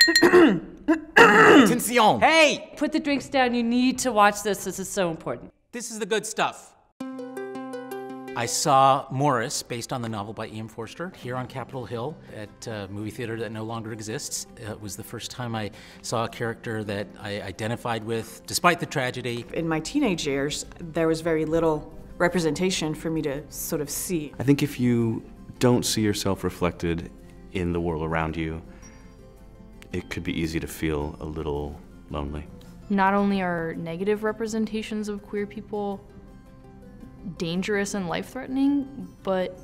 Attention! Hey! Put the drinks down. You need to watch this. This is so important. This is the good stuff. I saw Morris, based on the novel by Ian Forster, here on Capitol Hill at a movie theater that no longer exists. It was the first time I saw a character that I identified with, despite the tragedy. In my teenage years, there was very little representation for me to sort of see. I think if you don't see yourself reflected in the world around you, it could be easy to feel a little lonely. Not only are negative representations of queer people dangerous and life-threatening, but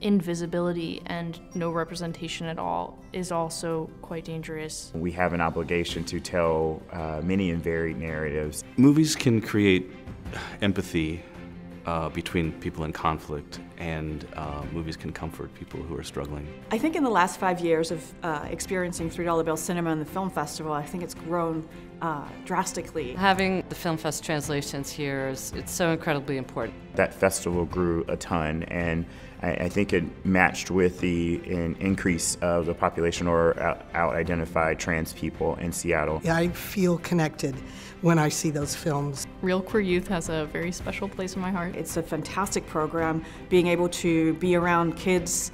invisibility and no representation at all is also quite dangerous. We have an obligation to tell many and varied narratives. Movies can create empathy between people in conflict, and movies can comfort people who are struggling. I think in the last 5 years of experiencing $3 Bill Cinema and the Film Festival, I think it's grown drastically. Having the Film Fest translations here it's so incredibly important. That festival grew a ton, and I think it matched with the increase of the population or out-identified trans people in Seattle. I feel connected when I see those films. Real Queer Youth has a very special place in my heart. It's a fantastic program, being able to be around kids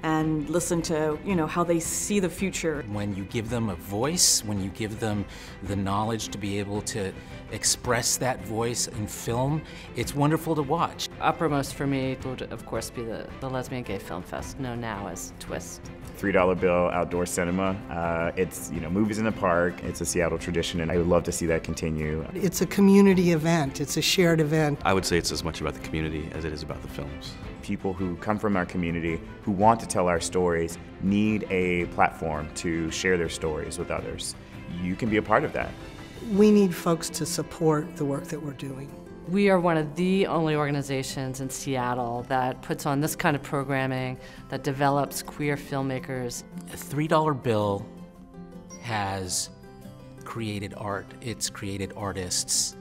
and listen to, how they see the future. When you give them a voice, when you give them the knowledge to be able to express that voice in film, it's wonderful to watch. Uppermost for me would, of course, be the Lesbian Gay Film Fest, known now as TWIST. $3 Bill Outdoor Cinema. It's movies in the park. It's a Seattle tradition, and I would love to see that continue. It's a community event. It's a shared event. I would say it's as much about the community as it is about the films. People who come from our community, who want to tell our stories, need a platform to share their stories with others. You can be a part of that. We need folks to support the work that we're doing. We are one of the only organizations in Seattle that puts on this kind of programming, that develops queer filmmakers. A $3 Bill has created art. It's created artists.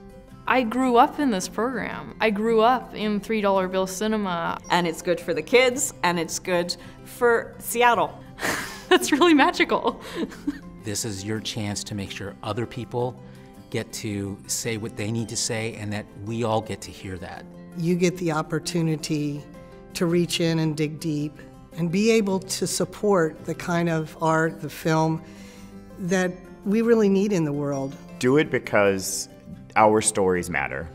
I grew up in this program. I grew up in $3 Bill Cinema. And it's good for the kids, and it's good for Seattle. That's really magical. This is your chance to make sure other people get to say what they need to say, and that we all get to hear that. You get the opportunity to reach in and dig deep and be able to support the kind of art, the film, that we really need in the world. Do it because our stories matter.